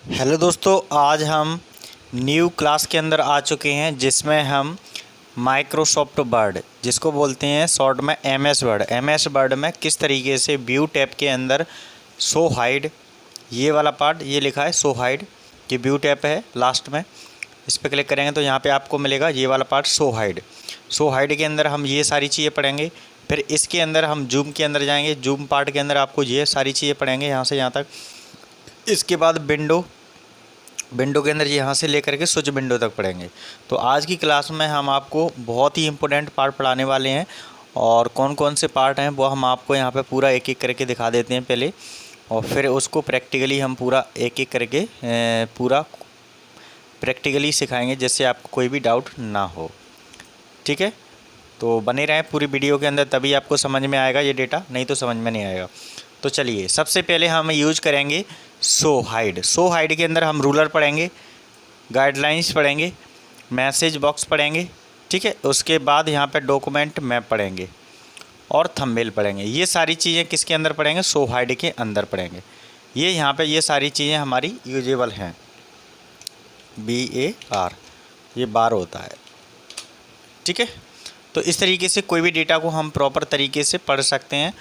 Hello दोस्तों, आज हम न्यू क्लास के अंदर आ चुके हैं जिसमें हम माइक्रोसॉफ्ट वर्ड जिसको बोलते हैं शॉर्ट में एमएस वर्ड में किस तरीके से व्यू टैब के अंदर शो हाइड, ये वाला पार्ट ये लिखा है शो हाइड, ये व्यू टैब है लास्ट में, इस पर क्लिक करेंगे तो यहाँ पे आपको मिलेगा ये वाला part show hide. Show hide के अंदर हम ये सारी चीज़ें पढ़ेंगे। फिर इसके अंदर हम जूम के अंदर जाएंगे, जूम पार्ट के अंदर आपको ये सारी चीज़ें पढ़ेंगे यहाँ से यहाँ तक। इसके बाद विंडो के अंदर यहाँ से लेकर के स्विच विंडो तक पढ़ेंगे। तो आज की क्लास में हम आपको बहुत ही इम्पोर्टेंट पार्ट पढ़ाने वाले हैं, और कौन कौन से पार्ट हैं वो हम आपको यहाँ पे पूरा एक एक करके दिखा देते हैं पहले, और फिर उसको प्रैक्टिकली हम पूरा एक एक करके पूरा प्रैक्टिकली सिखाएंगे जिससे आपको कोई भी डाउट ना हो। ठीक है, तो बने रहें पूरी वीडियो के अंदर, तभी आपको समझ में आएगा ये डेटा, नहीं तो समझ में नहीं आएगा। तो चलिए, सबसे पहले हम यूज करेंगे शो हाइड। शो हाइड के अंदर हम रूलर पढ़ेंगे, गाइडलाइंस पढ़ेंगे, मैसेज बॉक्स पढ़ेंगे। ठीक है, उसके बाद यहाँ पे डॉक्यूमेंट मैप पढ़ेंगे और थंबनेल पढ़ेंगे। ये सारी चीज़ें किसके अंदर पढ़ेंगे? शो हाइड के अंदर पढ़ेंगे। ये यहाँ पे ये सारी चीज़ें हमारी यूजेबल हैं। BAR ये बार होता है। ठीक है, तो इस तरीके से कोई भी डेटा को हम प्रॉपर तरीके से पढ़ सकते हैं,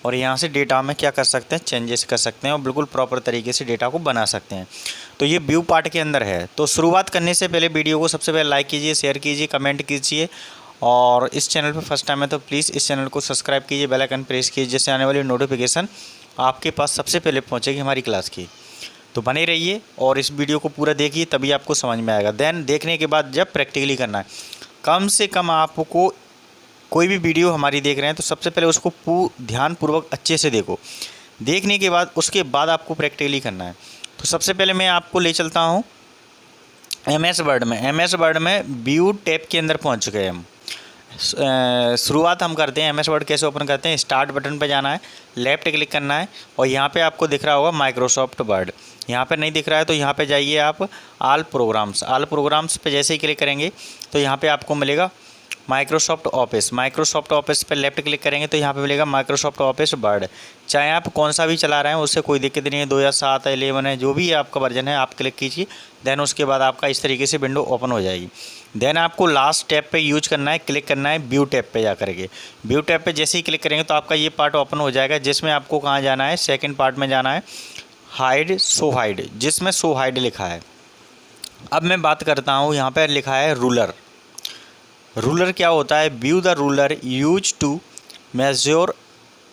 और यहाँ से डेटा में क्या कर सकते हैं, चेंजेस कर सकते हैं, और बिल्कुल प्रॉपर तरीके से डेटा को बना सकते हैं। तो ये व्यू पार्ट के अंदर है। तो शुरुआत करने से पहले वीडियो को सबसे पहले लाइक कीजिए, शेयर कीजिए, कमेंट कीजिए, और इस चैनल पर फर्स्ट टाइम है तो प्लीज़ इस चैनल को सब्सक्राइब कीजिए, बेल आइकन प्रेस कीजिए, जिससे आने वाली नोटिफिकेशन आपके पास सबसे पहले पहुँचेगी हमारी क्लास की। तो बने रहिए और इस वीडियो को पूरा देखिए, तभी आपको समझ में आएगा। देन देखने के बाद जब प्रैक्टिकली करना है, कम से कम आपको कोई भी वीडियो हमारी देख रहे हैं तो सबसे पहले उसको ध्यानपूर्वक अच्छे से देखो। देखने के बाद उसके बाद आपको प्रैक्टिकली करना है। तो सबसे पहले मैं आपको ले चलता हूँ एमएस वर्ड में व्यू टैब के अंदर पहुँच चुके हैं हम। शुरुआत हम करते हैं। एमएस वर्ड कैसे ओपन करते हैं? स्टार्ट बटन पर जाना है, लेफ्ट क्लिक करना है, और यहाँ पे आपको दिख रहा होगा माइक्रोसॉफ्ट वर्ड। यहाँ पे नहीं दिख रहा है तो यहाँ पे जाइए आप ऑल प्रोग्राम्स पे जैसे ही क्लिक करेंगे तो यहाँ पे आपको मिलेगा माइक्रोसॉफ्ट ऑफिस पर लेफ्ट क्लिक करेंगे तो यहाँ पे मिलेगा माइक्रोसॉफ्ट ऑफिस वर्ड। चाहे आप कौन सा भी चला रहे हैं उससे कोई दिक्कत नहीं है, 2007 है, 11 है, जो भी आपका वर्जन है आप क्लिक कीजिए। देन उसके बाद आपका इस तरीके से विंडो ओपन हो जाएगी। देन आपको लास्ट टैब पे यूज करना है, क्लिक करना है व्यू टैब पे जा करके। व्यू टैब पे जैसे ही क्लिक करेंगे तो आपका ये पार्ट ओपन हो जाएगा, जिसमें आपको कहाँ जाना है, सेकेंड पार्ट में जाना है, शो हाइड, जिसमें शो हाइड लिखा है। अब मैं बात करता हूँ, यहाँ पर लिखा है रूलर क्या होता है? View the ruler use to measure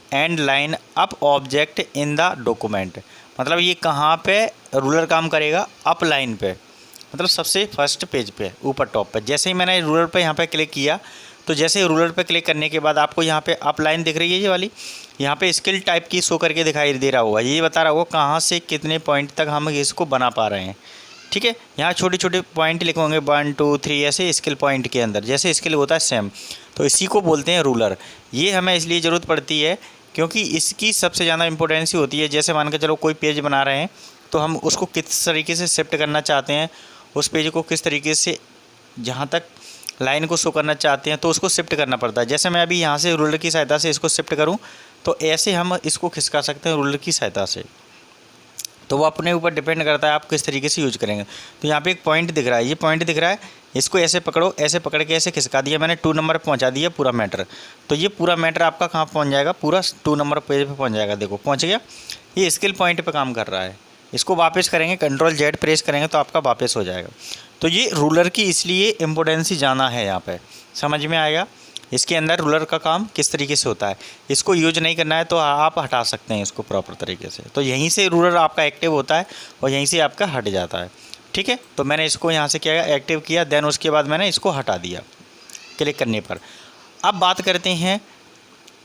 and line up object in the document. मतलब ये कहाँ पे रूलर काम करेगा? अप लाइन पे, मतलब सबसे फर्स्ट पेज पे, ऊपर टॉप पे। जैसे ही मैंने रूलर पे यहाँ पे क्लिक किया तो जैसे ही रूलर पे क्लिक करने के बाद आपको यहाँ पे अप लाइन दिख रही है, ये वाली, यहाँ पे स्किल टाइप की शो करके दिखाई दे रहा होगा। ये बता रहा होगा कहाँ से कितने पॉइंट तक हम इसको बना पा रहे हैं। ठीक है, यहाँ छोटे छोटे पॉइंट लिखे होंगे 1 2 3 ऐसे स्किल पॉइंट के अंदर, जैसे स्किल होता है सेम, तो इसी को बोलते हैं रूलर। ये हमें इसलिए ज़रूरत पड़ती है क्योंकि इसकी सबसे ज़्यादा इंपॉर्टेंस होती है। जैसे मान के चलो कोई पेज बना रहे हैं तो हम उसको किस तरीके से शिफ्ट करना चाहते हैं, उस पेज को किस तरीके से जहाँ तक लाइन को शो करना चाहते हैं तो उसको शिफ्ट करना पड़ता है। जैसे मैं अभी यहाँ से रूलर की सहायता से इसको शिफ्ट करूँ तो ऐसे हम इसको खिसका सकते हैं रूलर की सहायता से। तो वो अपने ऊपर डिपेंड करता है आप किस तरीके से यूज करेंगे। तो यहाँ पे एक पॉइंट दिख रहा है, ये पॉइंट दिख रहा है, इसको ऐसे पकड़ो, ऐसे पकड़ के ऐसे खिसका दिया मैंने, 2 नंबर पे पहुँचा दिया पूरा मैटर। तो ये पूरा मैटर आपका कहाँ पहुँच जाएगा? पूरा 2 नंबर पेज पे पहुँच जाएगा। देखो पहुँच गया, ये स्किल पॉइंट पे काम कर रहा है। इसको वापस करेंगे, Ctrl+Z प्रेस करेंगे तो आपका वापस हो जाएगा। तो ये रूलर की इसलिए इम्पोर्टेंस जाना है, यहाँ पर समझ में आएगा। इसके अंदर रूलर का काम किस तरीके से होता है, इसको यूज नहीं करना है तो आप हटा सकते हैं इसको प्रॉपर तरीके से। तो यहीं से रूलर आपका एक्टिव होता है और यहीं से आपका हट जाता है। ठीक है, तो मैंने इसको यहाँ से क्या एक्टिव किया, देन उसके बाद मैंने इसको हटा दिया क्लिक करने पर। अब बात करते हैं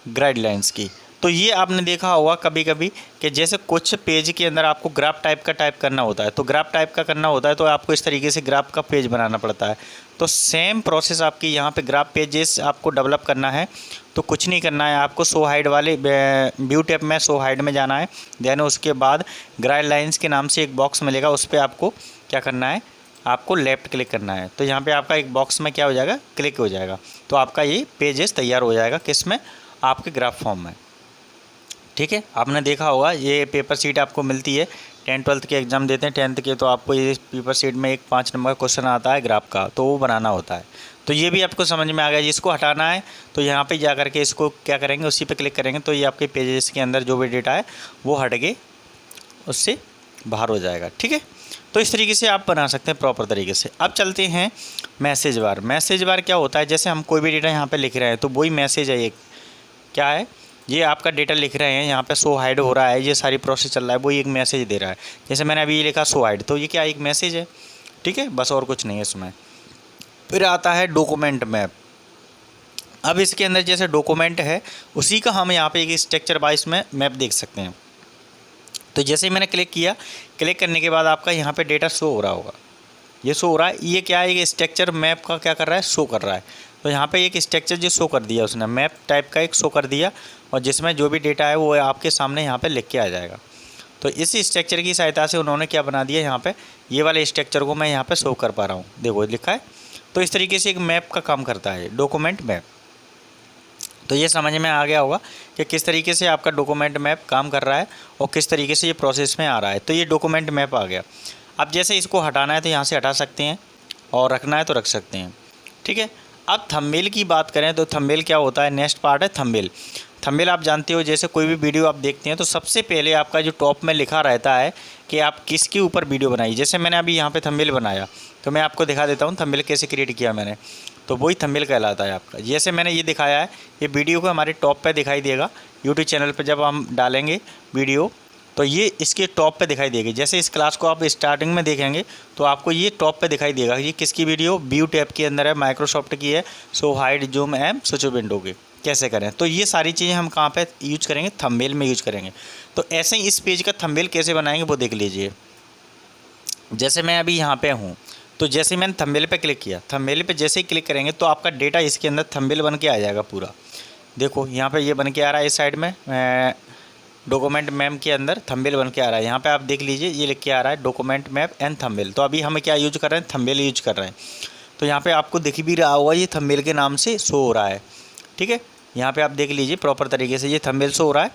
गाइडलाइंस की। तो ये आपने देखा होगा कभी कभी कि जैसे कुछ पेज के अंदर आपको ग्राफ टाइप का टाइप करना होता है, तो ग्राफ टाइप का करना होता है तो आपको इस तरीके से ग्राफ का पेज बनाना पड़ता है। तो सेम प्रोसेस आपकी यहाँ पे ग्राफ पेजेस आपको डेवलप करना है। तो कुछ नहीं करना है, आपको शो हाइड वाले व्यू टैब में शो हाइड में जाना है। देन उसके बाद गाइडलाइंस के नाम से एक बॉक्स मिलेगा, उस पर आपको क्या करना है, आपको लेफ़्ट क्लिक करना है। तो यहाँ पे आपका एक बॉक्स में क्या हो जाएगा, क्लिक हो जाएगा। तो आपका ये पेजेस तैयार हो जाएगा, किस में, आपके ग्राफ फॉर्म में। ठीक है, आपने देखा होगा ये पेपर शीट आपको मिलती है 10th-12th के एग्ज़ाम देते हैं 10th के, तो आपको ये पेपर शीट में एक 5 नंबर का क्वेश्चन आता है ग्राफ का, तो वो बनाना होता है। तो ये भी आपको समझ में आ गया। जिसको हटाना है तो यहाँ पे जा करके इसको क्या करेंगे, उसी पे क्लिक करेंगे तो ये आपके पेजेस के अंदर जो भी डेटा है वो हट के उससे बाहर हो जाएगा। ठीक है, तो इस तरीके से आप बना सकते हैं प्रॉपर तरीके से। अब चलते हैं मैसेज बार। मैसेज बार क्या होता है, जैसे हम कोई भी डेटा यहाँ पे लिख रहे हैं तो वही मैसेज है, ये क्या है, ये आपका डेटा लिख रहे हैं, यहाँ पे शो हाइड हो रहा है, ये सारी प्रोसेस चल रहा है, वो एक मैसेज दे रहा है। जैसे मैंने अभी ये लिखा शो हाइड, तो ये क्या एक मैसेज है। ठीक है, बस और कुछ नहीं है इसमें। फिर आता है डॉक्यूमेंट मैप। अब इसके अंदर जैसे डॉक्यूमेंट है उसी का हम यहाँ पे एक स्ट्रक्चर वाइज में मैप देख सकते हैं। तो जैसे ही मैंने क्लिक किया, क्लिक करने के बाद आपका यहाँ पे डेटा शो हो रहा होगा, ये शो हो रहा है। ये क्या है, एक स्ट्रक्चर मैप का क्या कर रहा है, शो कर रहा है। तो यहाँ पे एक स्ट्रक्चर जो शो कर दिया उसने, मैप टाइप का एक शो कर दिया, और जिसमें जो भी डेटा है वो आपके सामने यहाँ पे लिख के आ जाएगा। तो इस स्ट्रक्चर की सहायता से उन्होंने क्या बना दिया, यहाँ पे ये वाले स्ट्रक्चर को मैं यहाँ पे शो कर पा रहा हूँ, देखो लिखा है। तो इस तरीके से एक मैप का काम करता है डॉक्यूमेंट मैप। तो ये समझ में आ गया होगा कि किस तरीके से आपका डॉक्यूमेंट मैप काम कर रहा है और किस तरीके से ये प्रोसेस में आ रहा है। तो ये डॉक्यूमेंट मैप आ गया। अब जैसे इसको हटाना है तो यहाँ से हटा सकते हैं और रखना है तो रख सकते हैं। ठीक है, अब थंबनेल की बात करें तो थंबनेल क्या होता है, नेक्स्ट पार्ट है थंबनेल। थंबनेल आप जानते हो, जैसे कोई भी वीडियो आप देखते हैं तो सबसे पहले आपका जो टॉप में लिखा रहता है कि आप किसके ऊपर वीडियो बनाई। जैसे मैंने अभी यहाँ पे थंबनेल बनाया, तो मैं आपको दिखा देता हूँ थंबनेल कैसे क्रिएट किया मैंने। तो वही थंबनेल कहलाता है आपका। जैसे मैंने ये दिखाया है, ये वीडियो को हमारे टॉप पे दिखाई देगा यूट्यूब चैनल पे। जब हम डालेंगे वीडियो तो ये इसके टॉप पे दिखाई देगी। जैसे इस क्लास को आप स्टार्टिंग में देखेंगे तो आपको ये टॉप पे दिखाई देगा। ये किसकी वीडियो, व्यू टैब के अंदर है, माइक्रोसॉफ्ट की है, so hide Zoom M switch window के कैसे करें। तो ये सारी चीज़ें हम कहाँ पे यूज करेंगे, थंबनेल में यूज करेंगे। तो ऐसे ही इस पेज का थंबनेल कैसे बनाएंगे वो देख लीजिए। जैसे मैं अभी यहाँ पे हूँ, तो जैसे मैंने थंबनेल पे क्लिक किया, थंबनेल पे जैसे ही क्लिक करेंगे तो आपका डेटा इसके अंदर थंबनेल बन के आ जाएगा पूरा। देखो यहाँ पे ये बन के आ रहा है, इस साइड में डॉक्यूमेंट मैप के अंदर थंबनेल बन के आ रहा है। यहाँ पे आप देख लीजिए, ये लिख के आ रहा है डॉक्यूमेंट मैप एंड थंबनेल। तो अभी हम क्या यूज कर रहे हैं, थंबनेल यूज कर रहे हैं। तो यहाँ पे आपको दिख भी रहा होगा, ये थंबनेल के नाम से शो हो रहा है। ठीक है, यहाँ पे आप देख लीजिए प्रॉपर तरीके से ये थंबनेल शो हो रहा है।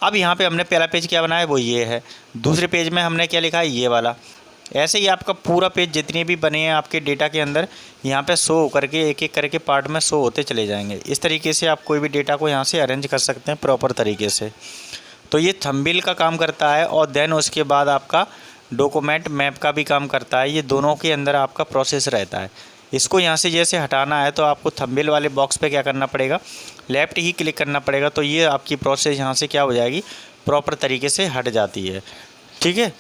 अब यहाँ पे हमने पहला पेज क्या बनाया, वो ये है। दूसरे पेज में हमने क्या लिखा है, ये वाला। ऐसे ही आपका पूरा पेज जितने भी बने हैं आपके डेटा के अंदर, यहाँ पे शो करके एक एक करके पार्ट में शो होते चले जाएंगे। इस तरीके से आप कोई भी डेटा को यहाँ से अरेंज कर सकते हैं प्रॉपर तरीके से। तो ये थंबनेल का काम करता है, और देन उसके बाद आपका डॉक्यूमेंट मैप का भी काम करता है। ये दोनों के अंदर आपका प्रोसेस रहता है। इसको यहाँ से जैसे हटाना है तो आपको थंबनेल वाले बॉक्स पे क्या करना पड़ेगा, लेफ़्ट ही क्लिक करना पड़ेगा। तो ये आपकी प्रोसेस यहाँ से क्या हो जाएगी, प्रॉपर तरीके से हट जाती है। ठीक है,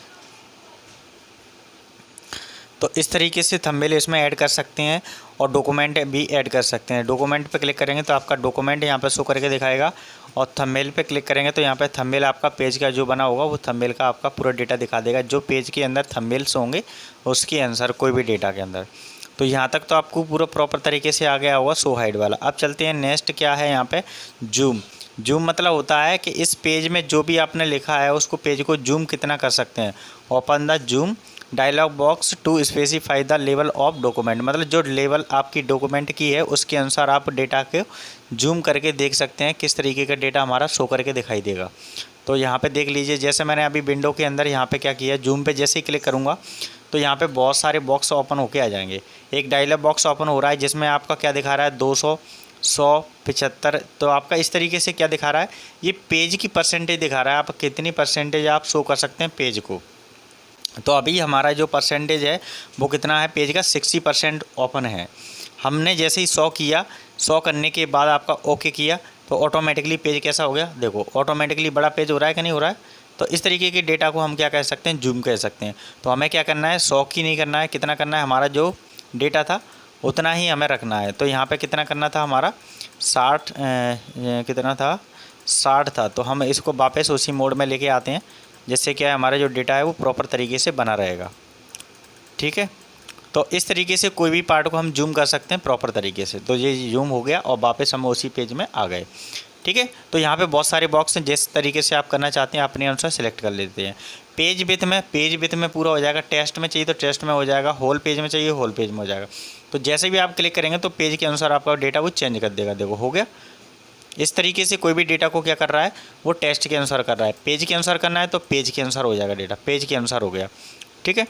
तो इस तरीके से थंबनेल इसमें ऐड कर सकते हैं और डॉक्यूमेंट भी ऐड कर सकते हैं। डॉक्यूमेंट पे क्लिक करेंगे तो आपका डॉक्यूमेंट यहाँ पे शो करके दिखाएगा, और थंबनेल पे क्लिक करेंगे तो यहाँ पे थंबनेल आपका पेज का जो बना होगा वो थंबनेल का आपका पूरा डेटा दिखा देगा। जो पेज के अंदर थंबनेल्स होंगे उसके आंसर कोई भी डेटा के अंदर। तो यहाँ तक तो आपको पूरा प्रॉपर तरीके से आ गया होगा शो हाइड वाला। अब चलते हैं नेक्स्ट क्या है यहाँ पे, जूम। जूम मतलब होता है कि इस पेज में जो भी आपने लिखा है उसको पेज को जूम कितना कर सकते हैं। Open the zoom dialog box to specify the level of document, मतलब जो लेवल आपकी डॉक्यूमेंट की है उसके अनुसार आप डेटा को जूम करके देख सकते हैं किस तरीके का डेटा हमारा शो करके दिखाई देगा। तो यहाँ पे देख लीजिए, जैसे मैंने अभी विंडो के अंदर यहाँ पे क्या किया, जूम पे जैसे ही क्लिक करूँगा तो यहाँ पे बहुत सारे बॉक्स ओपन होके आ जाएंगे। एक डायलॉग बॉक्स ओपन हो रहा है जिसमें आपका क्या दिखा रहा है, 200, 100, 75। तो आपका इस तरीके से क्या दिखा रहा है, ये पेज की परसेंटेज दिखा रहा है, आप कितनी परसेंटेज आप शो कर सकते हैं पेज को। तो अभी हमारा जो परसेंटेज है वो कितना है, पेज का 60% ओपन है। हमने जैसे ही 100 किया, 100 करने के बाद आपका ओके किया तो ऑटोमेटिकली पेज कैसा हो गया, देखो ऑटोमेटिकली बड़ा पेज हो रहा है कि नहीं हो रहा है। तो इस तरीके के डेटा को हम क्या कह सकते हैं, जूम कह सकते हैं। तो हमें क्या करना है, 100 की नहीं करना है, कितना करना है, हमारा जो डेटा था उतना ही हमें रखना है। तो यहाँ पे कितना करना था हमारा, 60 कितना था, 60 था। तो हम इसको वापस उसी मोड में लेके आते हैं, जिससे क्या है हमारा जो डेटा है वो प्रॉपर तरीके से बना रहेगा। ठीक है, तो इस तरीके से कोई भी पार्ट को हम जूम कर सकते हैं प्रॉपर तरीके से। तो ये जूम हो गया और वापस हम उसी पेज में आ गए। ठीक है, तो यहाँ पे बहुत सारे बॉक्स हैं, जिस तरीके से आप करना चाहते हैं अपने अनुसार सेलेक्ट कर लेते हैं। पेज विड्थ में पूरा हो जाएगा। टेस्ट में चाहिए तो टेस्ट में हो जाएगा, होल पेज में चाहिए होल पेज में हो जाएगा। तो जैसे भी आप क्लिक करेंगे तो पेज के अनुसार आपका डेटा वो चेंज कर देगा। देखो हो गया। इस तरीके से कोई भी डेटा को क्या कर रहा है, वो टेस्ट के अनुसार कर रहा है। पेज के अनुसार करना है तो पेज के अनुसार हो जाएगा डेटा, पेज के अनुसार हो गया, ठीक है।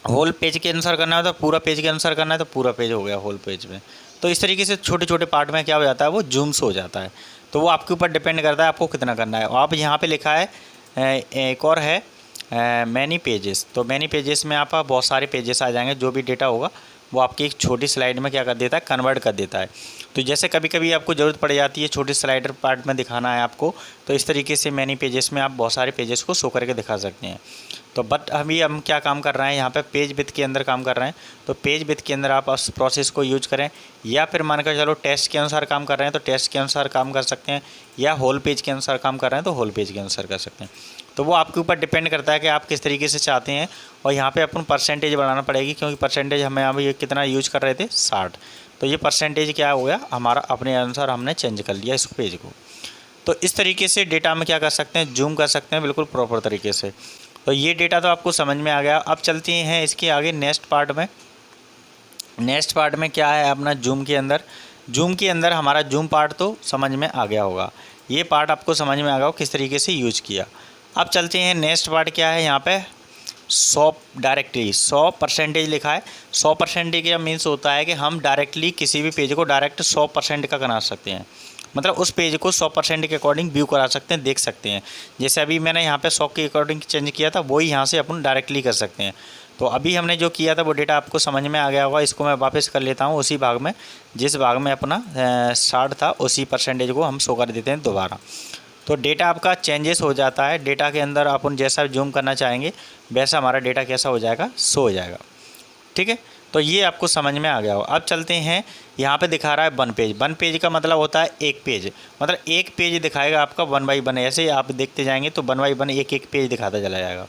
होल पेज के अनुसार करना है तो पूरा पेज के अनुसार करना है तो पूरा पेज हो गया होल पेज में। तो इस तरीके से छोटे छोटे पार्ट में क्या हो जाता है, वो जूम्स हो जाता है। तो वो आपके ऊपर डिपेंड करता है आपको कितना करना है। आप यहाँ पे लिखा है एक और है मैनी पेजेस, तो मैनी पेजेस में आप बहुत सारे पेजेस आ जाएंगे, जो भी डेटा होगा वो आपकी एक छोटी स्लाइड में क्या कर देता है, कन्वर्ट कर देता है। तो जैसे कभी कभी आपको ज़रूरत पड़ जाती है छोटी स्लाइडर पार्ट में दिखाना है आपको, तो इस तरीके से मैनी पेजेस में आप बहुत सारे पेजेस को शो करके दिखा सकते हैं। तो बट अभी हम क्या काम कर रहे हैं, यहाँ पे पेज विड्थ के अंदर काम कर रहे हैं। तो पेज विड्थ के अंदर आप उस प्रोसेस को यूज करें, या फिर मानकर चलो टेस्ट के अनुसार काम कर रहे हैं तो टेस्ट के अनुसार काम कर सकते हैं, या होल पेज के अनुसार काम कर रहे हैं तो होल पेज के अनुसार कर सकते हैं। तो वो आपके ऊपर डिपेंड करता है कि आप किस तरीके से चाहते हैं। और यहाँ पे अपन परसेंटेज बढ़ाना पड़ेगी, क्योंकि परसेंटेज हमें अभी कितना यूज कर रहे थे 60, तो ये परसेंटेज क्या हो गया हमारा, अपने अनुसार हमने चेंज कर लिया इस पेज को। तो इस तरीके से डेटा में क्या कर सकते हैं, जूम कर सकते हैं बिल्कुल प्रॉपर तरीके से। तो ये डेटा तो आपको समझ में आ गया। अब चलते हैं इसके आगे नेक्स्ट पार्ट में। नेक्स्ट पार्ट में क्या है अपना जूम के अंदर, जूम के अंदर हमारा जूम पार्ट तो समझ में आ गया होगा, ये पार्ट आपको समझ में आ गया किस तरीके से यूज किया। अब चलते हैं नेक्स्ट पार्ट क्या है, यहाँ पे 100 डायरेक्टली 100% लिखा है। 100% का मीन्स होता है कि हम डायरेक्टली किसी भी पेज को डायरेक्ट 100% का बना सकते हैं, मतलब उस पेज को 100% के अकॉर्डिंग व्यू करा सकते हैं, देख सकते हैं। जैसे अभी मैंने यहाँ पे 100 के अकॉर्डिंग चेंज किया था, वही यहाँ से अपन डायरेक्टली कर सकते हैं। तो अभी हमने जो किया था वो डेटा आपको समझ में आ गया होगा। इसको मैं वापस कर लेता हूँ उसी भाग में, जिस भाग में अपना 60 था उसी परसेंटेज को हम शो कर देते हैं दोबारा। तो डेटा आपका चेंजेस हो जाता है। डेटा के अंदर अपन जैसा जूम करना चाहेंगे वैसा हमारा डेटा कैसा हो जाएगा, शो हो जाएगा, ठीक है। तो ये आपको समझ में आ गया हो। अब चलते हैं, यहाँ पे दिखा रहा है 1 पेज। 1 पेज का मतलब होता है एक पेज, मतलब एक पेज दिखाएगा आपका 1 बाई 1। ऐसे ही आप देखते जाएंगे तो 1 बाई 1 एक एक पेज दिखाता चला जाएगा।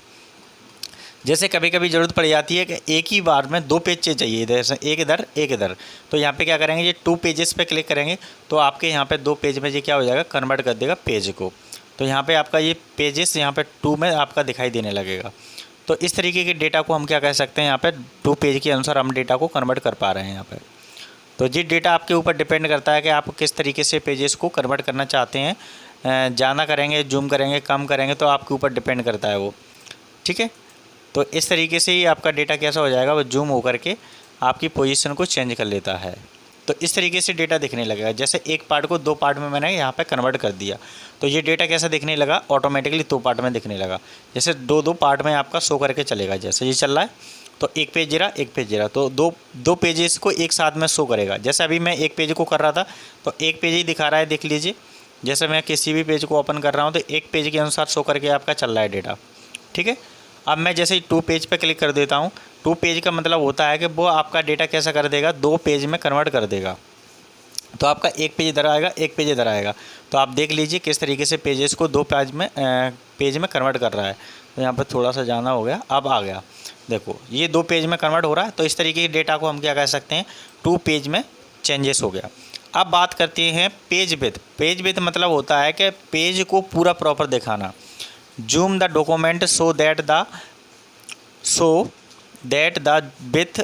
जैसे कभी कभी ज़रूरत पड़ जाती है कि एक ही बार में 2 पेज चाहिए, इधर एक इधर एक इधर, तो यहाँ पे क्या करेंगे, ये 2 पेजेस पे क्लिक करेंगे तो आपके यहाँ पे 2 पेज में ये क्या हो जाएगा, कन्वर्ट कर देगा पेज को। तो यहाँ पे आपका ये पेजेस यहाँ पे 2 में आपका दिखाई देने लगेगा। तो इस तरीके के डेटा को हम क्या कह सकते हैं, यहाँ पे 2 पेज के अनुसार हम डेटा को कन्वर्ट कर पा रहे हैं यहाँ पे। तो ये डेटा आपके ऊपर डिपेंड करता है कि आप किस तरीके से पेजेस को कन्वर्ट करना चाहते हैं। ज़्यादा करेंगे, जूम करेंगे, कम करेंगे, तो आपके ऊपर डिपेंड करता है वो, ठीक है। तो इस तरीके से ही आपका डेटा कैसा हो जाएगा, वो जूम होकर के आपकी पोजीशन को चेंज कर लेता है। तो इस तरीके से डेटा दिखने लगेगा। जैसे एक पार्ट को 2 पार्ट में मैंने यहाँ पे कन्वर्ट कर दिया, तो ये डेटा कैसा दिखने लगा, ऑटोमेटिकली 2 पार्ट में दिखने लगा। जैसे 2-2 पार्ट में आपका शो करके चलेगा। जैसे ये चल रहा है तो एक पेज जरा एक पेज जरा, तो दो पेजेस को एक साथ में शो करेगा। जैसे अभी मैं एक पेज को कर रहा था तो एक पेज ही दिखा रहा है, देख लीजिए। जैसे मैं किसी भी पेज को ओपन कर रहा हूँ तो एक पेज के अनुसार शो करके आपका चल रहा है डेटा, ठीक है। अब मैं जैसे 2 पेज पे क्लिक कर देता हूँ, 2 पेज का मतलब होता है कि वो आपका डेटा कैसा कर देगा, 2 पेज में कन्वर्ट कर देगा। तो आपका एक पेज इधर आएगा, एक पेज इधर आएगा। तो आप देख लीजिए किस तरीके से पेजेस को 2 पेज में कन्वर्ट कर रहा है। तो यहाँ पर थोड़ा सा जाना हो गया, अब आ गया, देखो ये 2 पेज में कन्वर्ट हो रहा है। तो इस तरीके के डेटा को हम क्या कह सकते हैं, 2 पेज में चेंजेस हो गया। अब बात करते हैं पेज विड्थ। पेज विड्थ मतलब होता है कि पेज को पूरा प्रॉपर दिखाना। Zoom the document so that the width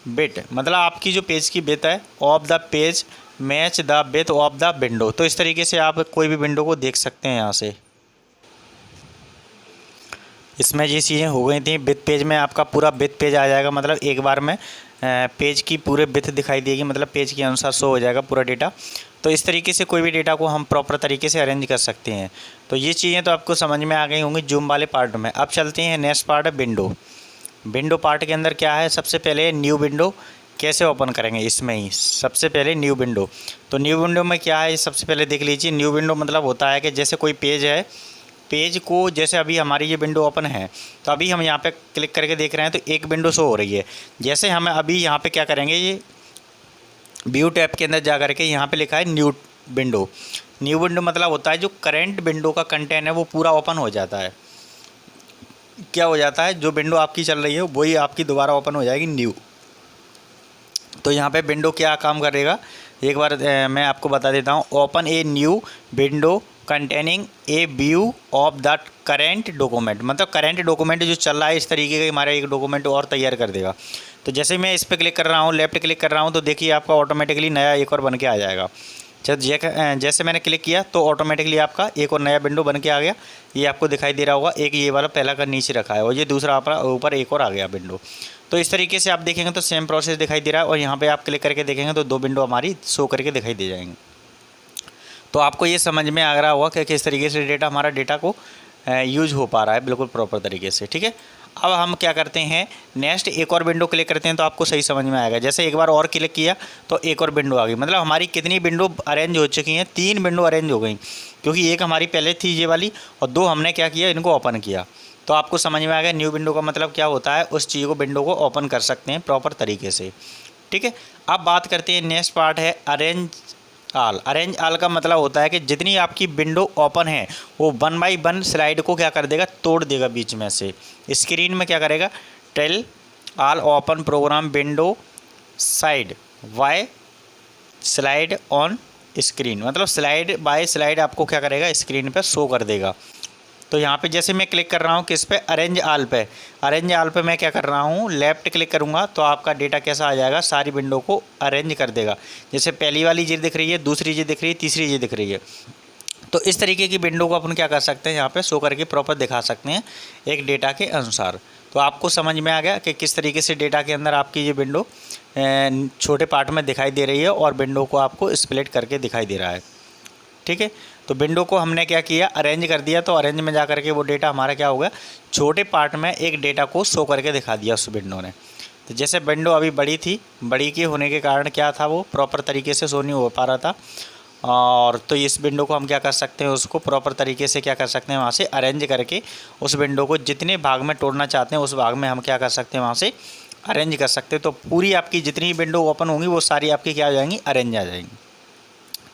bit, मतलब आपकी जो पेज की विड्थ है of the page match the width of the window. तो इस तरीके से आप कोई भी विंडो को देख सकते हैं। यहाँ से इसमें ये चीज़ें हो गई थी। विड्थ पेज में आपका पूरा विड्थ पेज आ जाएगा, मतलब एक बार में पेज की पूरे विड्थ दिखाई देगी, मतलब पेज के अनुसार शो हो जाएगा पूरा डेटा। तो इस तरीके से कोई भी डेटा को हम प्रॉपर तरीके से अरेंज कर सकते हैं। तो ये चीज़ें तो आपको समझ में आ गई होंगी जूम वाले पार्ट में। अब चलते हैं नेक्स्ट पार्ट है विंडो। विंडो पार्ट के अंदर क्या है, सबसे पहले न्यू विंडो कैसे ओपन करेंगे, इसमें ही सबसे पहले न्यू विंडो। तो न्यू विंडो में क्या है, सबसे पहले देख लीजिए। न्यू विंडो मतलब होता है कि जैसे कोई पेज है, पेज को जैसे अभी हमारी ये विंडो ओपन है तो अभी हम यहाँ पे क्लिक करके देख रहे हैं तो एक विंडो शो हो रही है। जैसे हम अभी यहाँ पे क्या करेंगे, ये व्यू टैब के अंदर जा करके यहाँ पे लिखा है न्यू विंडो। न्यू विंडो मतलब होता है जो करंट विंडो का कंटेंट है वो पूरा ओपन हो जाता है। क्या हो जाता है, जो विंडो आपकी चल रही है वही आपकी दोबारा ओपन हो जाएगी न्यू। तो यहाँ पे विंडो क्या काम करेगा, एक बार मैं आपको बता देता हूँ। Open a new window containing A view of the current document, मतलब करेंट डॉक्यूमेंट जो चल रहा है इस तरीके का हमारा एक डॉक्यूमेंट और तैयार कर देगा। तो जैसे मैं इस पर क्लिक कर रहा हूँ, लेफ्ट क्लिक कर रहा हूँ, तो देखिए आपका ऑटोमेटिकली नया एक और बन के आ जाएगा। जैसे मैंने क्लिक किया तो ऑटोमेटिकली आपका एक और नया विंडो बन के आ गया। ये आपको दिखाई दे रहा होगा, एक ये वाला पहला का नीचे रखा है और ये दूसरा आपका ऊपर एक और आ गया विंडो। तो इस तरीके से आप देखेंगे तो सेम प्रोसेस दिखाई दे रहा है और यहाँ पे आप क्लिक करके देखेंगे तो 2 विंडो हमारी शो करके दिखाई दे जाएंगे। तो आपको ये समझ में आ रहा होगा कि किस तरीके से हमारा डेटा को यूज हो पा रहा है बिल्कुल प्रॉपर तरीके से। ठीक है, अब हम क्या करते हैं, नेक्स्ट एक और विंडो क्लिक करते हैं तो आपको सही समझ में आएगा। जैसे एक बार और क्लिक किया तो एक और विंडो आ गई, मतलब हमारी कितनी विंडो अरेंज हो चुकी हैं, 3 विंडो अरेंज हो गई, क्योंकि एक हमारी पहले थी ये वाली और 2 हमने क्या किया, इनको ओपन किया। तो आपको समझ में आ गया न्यू विंडो का मतलब क्या होता है, उस चीज़ को विंडो को ओपन कर सकते हैं प्रॉपर तरीके से। ठीक है, अब बात करते हैं नेक्स्ट पार्ट है अरेंज आल। अरेंज आल का मतलब होता है कि जितनी आपकी विंडो ओपन है वो 1 बाई 1 स्लाइड को क्या कर देगा, तोड़ देगा बीच में से। स्क्रीन में क्या करेगा, tile all open programme window side by slide on screen, मतलब स्लाइड बाय स्लाइड आपको क्या करेगा, स्क्रीन पर शो कर देगा। तो यहाँ पे जैसे मैं क्लिक कर रहा हूँ किस पे, अरेंज आल पे। अरेंज आल पे मैं क्या कर रहा हूँ, लेफ्ट क्लिक करूँगा तो आपका डेटा कैसा आ जाएगा, सारी विंडो को अरेंज कर देगा। जैसे पहली वाली चीज़ दिख रही है, दूसरी चीज़ दिख रही है, तीसरी चीज़ दिख रही है। तो इस तरीके की विंडो को अपन क्या कर सकते हैं, यहाँ पे शो करके प्रॉपर दिखा सकते हैं एक डेटा के अनुसार। तो आपको समझ में आ गया कि किस तरीके से डेटा के अंदर आपकी ये विंडो छोटे पार्ट में दिखाई दे रही है और विंडो को आपको स्प्लिट करके दिखाई दे रहा है। ठीक है, तो विंडो को हमने क्या किया, अरेंज कर दिया। तो अरेंज में जा करके वो डेटा हमारा क्या हो गया, छोटे पार्ट में एक डेटा को शो करके दिखा दिया उस विंडो ने। तो जैसे विंडो अभी बड़ी थी, बड़ी के होने के कारण क्या था, वो प्रॉपर तरीके से शो नहीं हो पा रहा था। और तो इस विंडो को हम क्या कर सकते हैं, उसको प्रॉपर तरीके से क्या कर सकते हैं, वहाँ से अरेंज करके उस विंडो को जितने भाग में तोड़ना चाहते हैं उस भाग में हम क्या कर सकते हैं, वहाँ से अरेंज कर सकते हैं। तो पूरी आपकी जितनी विंडो ओपन होंगी वो सारी आपकी क्या आ जाएंगी, अरेंज आ जाएंगी।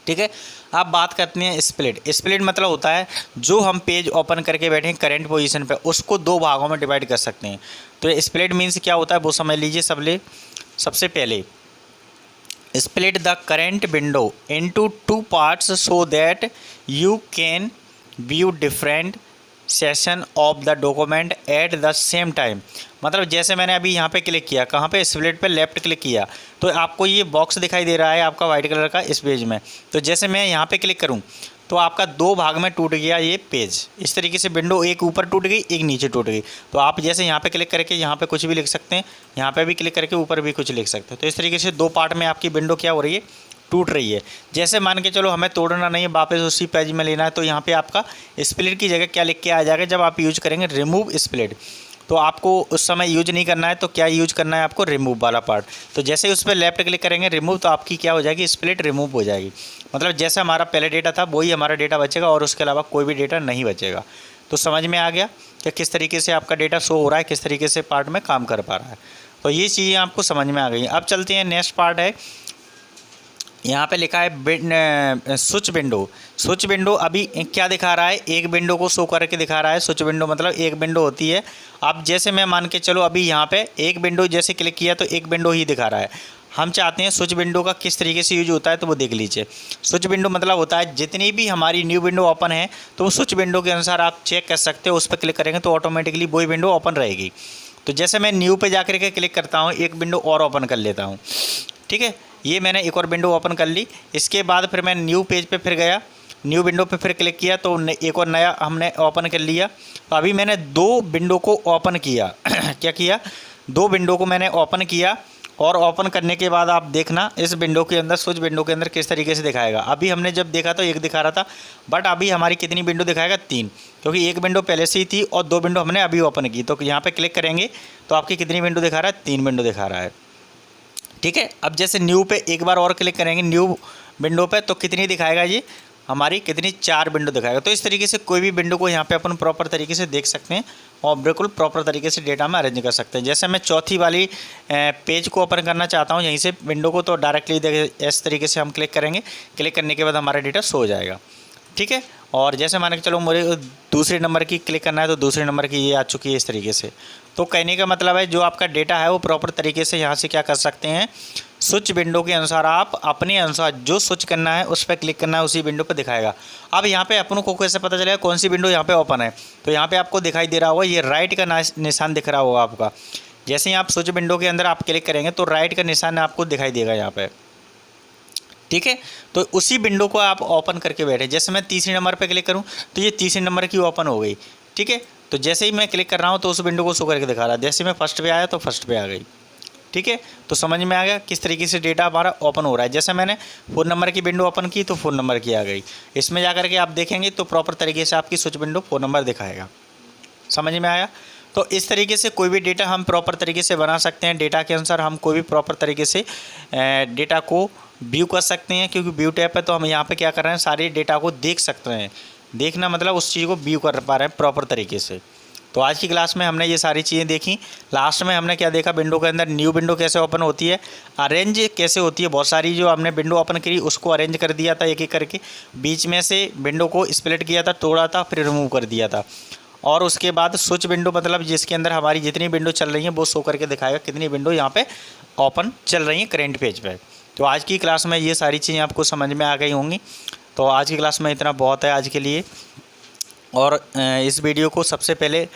ठीक है, अब बात करते हैं स्प्लिट। स्प्लिट मतलब होता है जो हम पेज ओपन करके बैठे हैं करंट पोजीशन पे, उसको 2 भागों में डिवाइड कर सकते हैं। तो स्प्लिट मीन्स क्या होता है वो समझ लीजिए। सबसे पहले split the current window into 2 parts so that you can view different session of the document at the same time. मतलब जैसे मैंने अभी यहाँ पे क्लिक किया, कहाँ पे, स्प्लिट पे लेफ्ट क्लिक किया तो आपको ये बॉक्स दिखाई दे रहा है आपका वाइट कलर का इस पेज में। तो जैसे मैं यहाँ पे क्लिक करूँ तो आपका 2 भाग में टूट गया ये पेज। इस तरीके से विंडो एक ऊपर टूट गई, एक नीचे टूट गई। तो आप जैसे यहाँ पे क्लिक करके यहाँ पे कुछ भी लिख सकते हैं, यहाँ पे भी क्लिक करके ऊपर भी कुछ लिख सकते हैं। तो इस तरीके से 2 पार्ट में आपकी विंडो क्या हो रही है, टूट रही है। जैसे मान के चलो हमें तोड़ना नहीं है, वापस उसी पेज में लेना है, तो यहाँ पे आपका स्प्लिट की जगह क्या लिख के आ जाएगा, जब आप यूज करेंगे रिमूव स्प्लिट। तो आपको उस समय यूज नहीं करना है, तो क्या यूज करना है आपको, रिमूव वाला पार्ट। तो जैसे ही उस पर लेफ्ट क्लिक करेंगे रिमूव, तो आपकी क्या हो जाएगी, स्प्लिट रिमूव हो जाएगी। मतलब जैसे हमारा पहले डेटा था वही हमारा डेटा बचेगा और उसके अलावा कोई भी डेटा नहीं बचेगा। तो समझ में आ गया कि किस तरीके से आपका डेटा शो हो रहा है, किस तरीके से पार्ट में काम कर पा रहा है। तो ये चीज़ें आपको समझ में आ गई। अब चलते हैं नेक्स्ट पार्ट है, यहाँ पे लिखा है स्विच विंडो। स्विच विंडो अभी क्या दिखा रहा है, एक विंडो को शो करके दिखा रहा है। स्विच विंडो मतलब एक विंडो होती है। अब जैसे मैं मान के चलो अभी यहाँ पे एक विंडो जैसे क्लिक किया तो एक विंडो ही दिखा रहा है। हम चाहते हैं स्विच विंडो का किस तरीके से यूज होता है, तो वो देख लीजिए। स्विच विंडो मतलब होता है जितनी भी हमारी न्यू विंडो ओपन है तो वो स्विच विंडो के अनुसार आप चेक कर सकते हो, उस पर क्लिक करेंगे तो ऑटोमेटिकली वही विंडो ओपन रहेगी। तो जैसे मैं न्यू पे जाकर के क्लिक करता हूँ, एक विंडो और ओपन कर लेता हूँ। ठीक है, ये मैंने एक और विंडो ओपन कर ली। इसके बाद फिर मैं न्यू पेज पे फिर गया, न्यू विंडो पे फिर क्लिक किया तो एक और नया हमने ओपन कर लिया। तो अभी मैंने 2 विंडो को ओपन किया क्या किया, 2 विंडो को मैंने ओपन किया। और ओपन करने के बाद आप देखना इस विंडो के अंदर, स्विच विंडो के अंदर किस तरीके से दिखाएगा। अभी हमने जब देखा तो एक दिखा रहा था, बट अभी हमारी कितनी विंडो दिखाएगा, 3, क्योंकि एक विंडो पहले से ही थी और 2 विंडो हमने अभी ओपन की। तो यहाँ पे क्लिक करेंगे तो आपकी कितनी विंडो दिखा रहा है, 3 विंडो दिखा रहा है। ठीक है, अब जैसे न्यू पे एक बार और क्लिक करेंगे न्यू विंडो पे तो कितनी दिखाएगा, ये हमारी कितनी 4 विंडो दिखाएगा। तो इस तरीके से कोई भी विंडो को यहाँ पे अपन प्रॉपर तरीके से देख सकते हैं और बिल्कुल प्रॉपर तरीके से डेटा में अरेंज कर सकते हैं। जैसे मैं चौथी वाली पेज को ओपन करना चाहता हूँ यहीं से विंडो को, तो डायरेक्टली देख इस तरीके से हम क्लिक करेंगे। क्लिक करने के बाद हमारा डेटा शो हो जाएगा। ठीक है, और जैसे मान के चलो मुझे दूसरे नंबर की क्लिक करना है तो दूसरे नंबर की ये आ चुकी है इस तरीके से। तो कहने का मतलब है जो आपका डेटा है वो प्रॉपर तरीके से यहाँ से क्या कर सकते हैं, स्विच विंडो के अनुसार आप अपने अनुसार जो स्विच करना है उस पर क्लिक करना है, उसी विंडो पर दिखाएगा। अब यहाँ पे अपनों को कैसे पता चलेगा कौन सी विंडो यहाँ पे ओपन है, तो यहाँ पे आपको दिखाई दे रहा होगा ये राइट का निशान दिख रहा होगा आपका। जैसे ही आप स्विच विंडो के अंदर आप क्लिक करेंगे तो राइट का निशान आपको दिखाई देगा यहाँ पे। ठीक है। तो उसी विंडो को आप ओपन करके बैठे, जैसे मैं तीसरे नंबर पे क्लिक करूं तो ये तीसरे नंबर की ओपन हो गई। ठीक है, तो जैसे ही मैं क्लिक कर रहा हूं तो उस विंडो को शो करके दिखा रहा है। जैसे मैं फर्स्ट पे आया तो फर्स्ट पे आ गई। ठीक है, तो समझ में आ गया किस तरीके से डेटा हमारा ओपन हो रहा है। जैसे मैंने फ़ोन नंबर की विंडो ओपन की तो फ़ोन नंबर की आ गई। इसमें जा कर के आप देखेंगे तो प्रॉपर तरीके से आपकी स्विच विंडो फ़ोन नंबर दिखाएगा। समझ में आया। तो इस तरीके से कोई भी डेटा हम प्रॉपर तरीके से बना सकते हैं। डेटा के अनुसार हम कोई भी प्रॉपर तरीके से डेटा को व्यू कर सकते हैं, क्योंकि व्यू टैब है तो हम यहाँ पे क्या कर रहे हैं, सारे डेटा को देख सकते हैं। देखना मतलब उस चीज़ को व्यू कर पा रहे हैं प्रॉपर तरीके से। तो आज की क्लास में हमने ये सारी चीज़ें देखी। लास्ट में हमने क्या देखा, विंडो के अंदर न्यू विंडो कैसे ओपन होती है, अरेंज कैसे होती है। बहुत सारी जो हमने विंडो ओपन करी उसको अरेंज कर दिया था एक एक करके, बीच में से विंडो को स्प्लिट किया था, तोड़ा था, फिर रिमूव कर दिया था। और उसके बाद स्विच विंडो मतलब जिसके अंदर हमारी जितनी विंडो चल रही है वो शो करके दिखाएगा कितनी विंडो यहाँ पे ओपन चल रही है करंट पेज पे। तो आज की क्लास में ये सारी चीज़ें आपको समझ में आ गई होंगी। तो आज की क्लास में इतना बहुत है आज के लिए। और इस वीडियो को सबसे पहले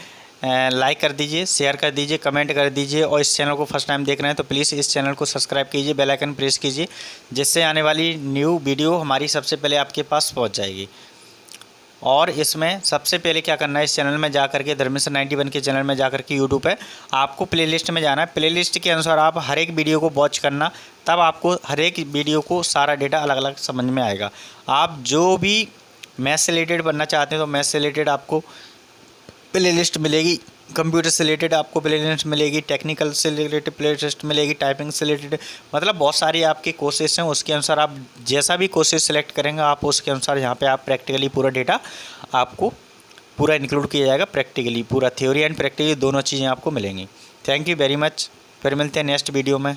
लाइक कर दीजिए, शेयर कर दीजिए, कमेंट कर दीजिए। और इस चैनल को फर्स्ट टाइम देख रहे हैं तो प्लीज़ इस चैनल को सब्सक्राइब कीजिए, बेल आइकन प्रेस कीजिए, जिससे आने वाली न्यू वीडियो हमारी सबसे पहले आपके पास पहुंच जाएगी। और इसमें सबसे पहले क्या करना है, इस चैनल में जा करके धर्मेश्वर 91 के चैनल में जा करके यूट्यूब पे आपको प्लेलिस्ट में जाना है। प्लेलिस्ट के अनुसार आप हर एक वीडियो को वॉच करना, तब आपको हर एक वीडियो को सारा डेटा अलग अलग समझ में आएगा। आप जो भी मैथ से रिलेटेड बनना चाहते हैं तो मैथ से रिलेटेड आपको प्लेलिस्ट मिलेगी, कंप्यूटर से रिलेटेड आपको प्लेलिस्ट मिलेगी, टेक्निकल से रिलेटेड प्लेलिस्ट मिलेगी, टाइपिंग से रिलेटेड, मतलब बहुत सारी आपके कोर्सेज हैं। उसके अनुसार आप जैसा भी कोर्सेज सेलेक्ट करेंगे आप उसके अनुसार यहाँ पे आप प्रैक्टिकली पूरा डेटा आपको पूरा इंक्लूड किया जाएगा। प्रैक्टिकली पूरा थ्योरी एंड प्रैक्टिकली दोनों चीज़ें आपको मिलेंगी। Thank you very much. फिर मिलते हैं नेक्स्ट वीडियो में।